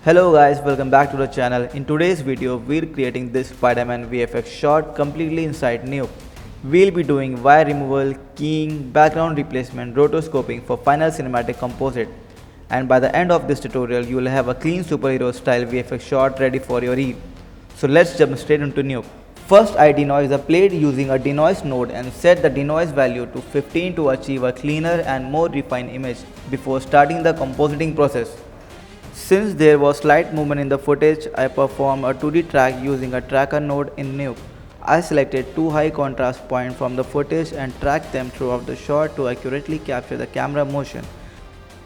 Hello guys, welcome back to the channel. In today's video, we're creating this Spider-Man VFX shot completely inside Nuke. We'll be doing wire removal, keying, background replacement, rotoscoping for final cinematic composite. And by the end of this tutorial, you will have a clean superhero style VFX shot ready for your eve. So let's jump straight into Nuke. First, I denoise the plate using a denoise node and set the denoise value to 15 to achieve a cleaner and more refined image before starting the compositing process. Since there was slight movement in the footage, I performed a 2D track using a tracker node in Nuke. I selected two high contrast points from the footage and tracked them throughout the shot to accurately capture the camera motion.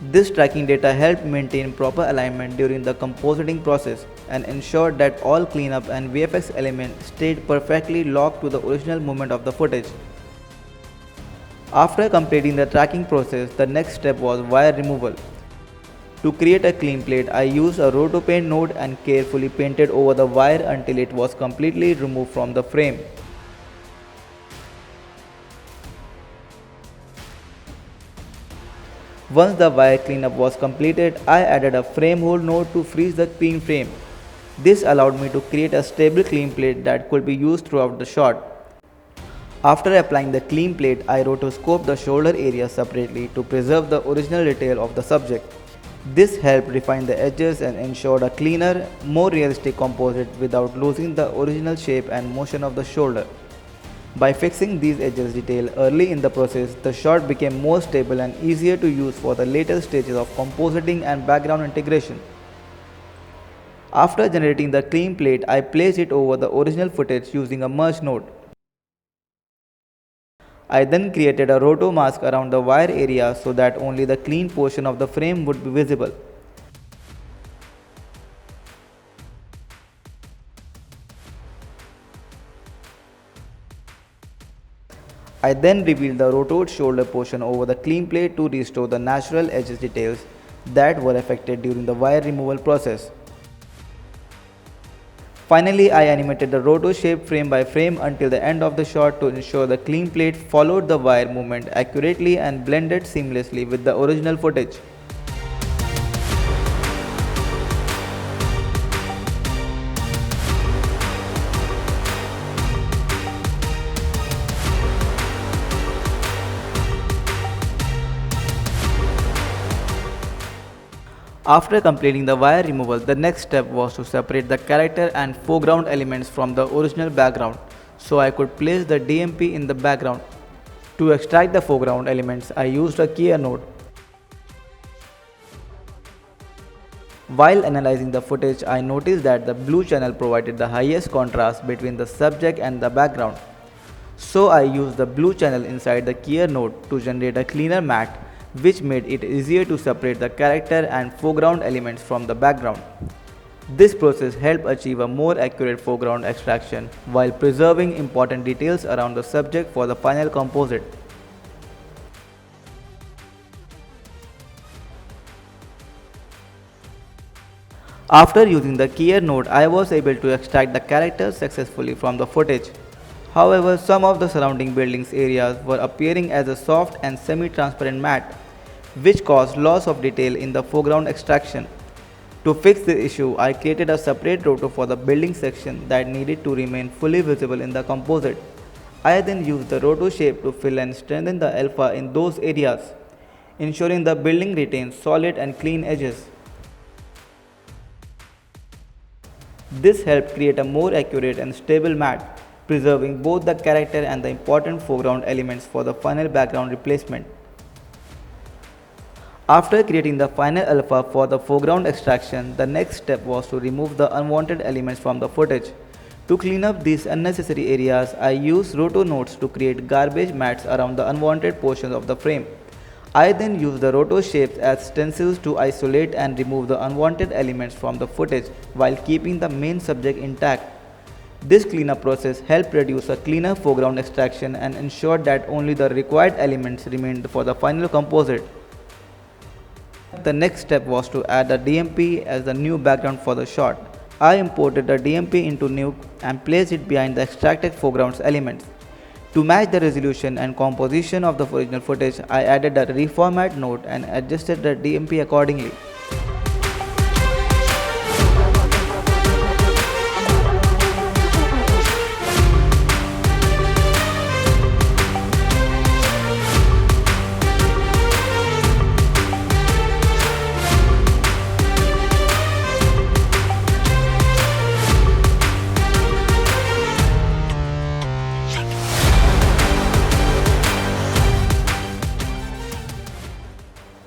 This tracking data helped maintain proper alignment during the compositing process and ensured that all cleanup and VFX elements stayed perfectly locked to the original movement of the footage. After completing the tracking process, the next step was wire removal. To create a clean plate, I used a rotopaint node and carefully painted over the wire until it was completely removed from the frame. Once the wire cleanup was completed, I added a frame hold node to freeze the clean frame. This allowed me to create a stable clean plate that could be used throughout the shot. After applying the clean plate, I rotoscoped the shoulder area separately to preserve the original detail of the subject. This helped refine the edges and ensured a cleaner, more realistic composite without losing the original shape and motion of the shoulder. By fixing these edges detail early in the process, the shot became more stable and easier to use for the later stages of compositing and background integration. After generating the clean plate, I placed it over the original footage using a merge node. I then created a roto mask around the wire area so that only the clean portion of the frame would be visible. I then revealed the rotoed shoulder portion over the clean plate to restore the natural edges details that were affected during the wire removal process. Finally, I animated the roto shape frame by frame until the end of the shot to ensure the clean plate followed the wire movement accurately and blended seamlessly with the original footage. After completing the wire removal, the next step was to separate the character and foreground elements from the original background so I could place the DMP in the background. To extract the foreground elements, I used a keyer node. While analyzing the footage, I noticed that the blue channel provided the highest contrast between the subject and the background. So I used the blue channel inside the keyer node to generate a cleaner matte, which made it easier to separate the character and foreground elements from the background. This process helped achieve a more accurate foreground extraction while preserving important details around the subject for the final composite. After using the keyer node, I was able to extract the characters successfully from the footage. However, some of the surrounding buildings areas were appearing as a soft and semi-transparent matte, which caused loss of detail in the foreground extraction. To fix this issue, I created a separate roto for the building section that needed to remain fully visible in the composite. I then used the roto shape to fill and strengthen the alpha in those areas, ensuring the building retains solid and clean edges. This helped create a more accurate and stable matte, preserving both the character and the important foreground elements for the final background replacement. After creating the final alpha for the foreground extraction, the next step was to remove the unwanted elements from the footage. To clean up these unnecessary areas, I used roto nodes to create garbage mats around the unwanted portions of the frame. I then used the roto shapes as stencils to isolate and remove the unwanted elements from the footage while keeping the main subject intact. This cleanup process helped produce a cleaner foreground extraction and ensured that only the required elements remained for the final composite. The next step was to add the DMP as the new background for the shot. I imported the DMP into Nuke and placed it behind the extracted foreground elements. To match the resolution and composition of the original footage, I added a reformat node and adjusted the DMP accordingly.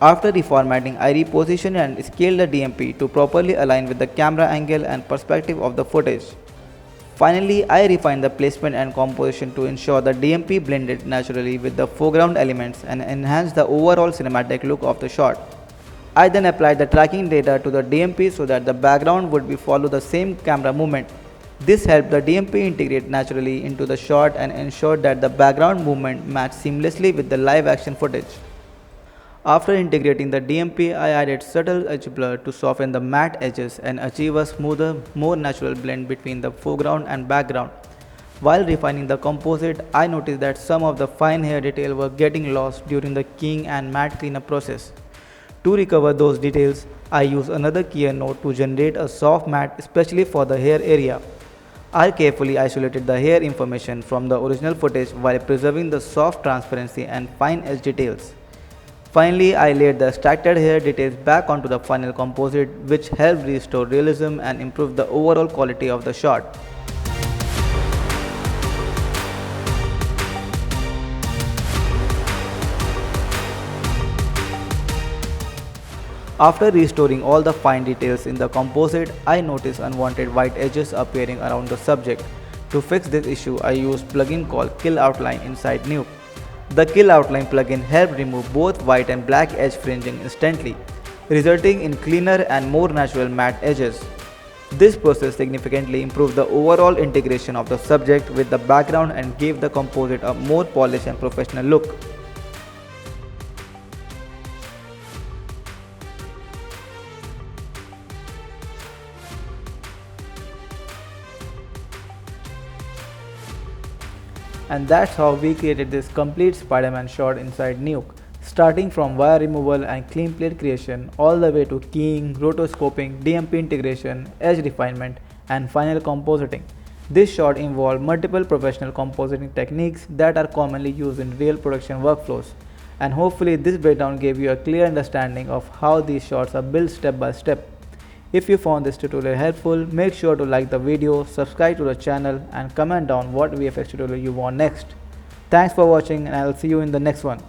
After reformatting, I repositioned and scaled the DMP to properly align with the camera angle and perspective of the footage. Finally, I refined the placement and composition to ensure the DMP blended naturally with the foreground elements and enhanced the overall cinematic look of the shot. I then applied the tracking data to the DMP so that the background would follow the same camera movement. This helped the DMP integrate naturally into the shot and ensured that the background movement matched seamlessly with the live action footage. After integrating the DMP, I added subtle edge blur to soften the matte edges and achieve a smoother, more natural blend between the foreground and background. While refining the composite, I noticed that some of the fine hair detail were getting lost during the keying and matte cleanup process. To recover those details, I used another keyer node to generate a soft matte especially for the hair area. I carefully isolated the hair information from the original footage while preserving the soft transparency and fine edge details. Finally, I laid the extracted hair details back onto the final composite, which helped restore realism and improve the overall quality of the shot. After restoring all the fine details in the composite, I noticed unwanted white edges appearing around the subject. To fix this issue, I used a plugin called Kill Outline inside Nuke. The Kill Outline plugin helped remove both white and black edge fringing instantly, resulting in cleaner and more natural matte edges. This process significantly improved the overall integration of the subject with the background and gave the composite a more polished and professional look. And that's how we created this complete Spider-Man shot inside Nuke, starting from wire removal and clean plate creation all the way to keying, rotoscoping, DMP integration, edge refinement, and final compositing. This shot involved multiple professional compositing techniques that are commonly used in real production workflows, and hopefully this breakdown gave you a clear understanding of how these shots are built step by step. If you found this tutorial helpful, make sure to like the video, subscribe to the channel and comment down what VFX tutorial you want next. Thanks for watching and I'll see you in the next one.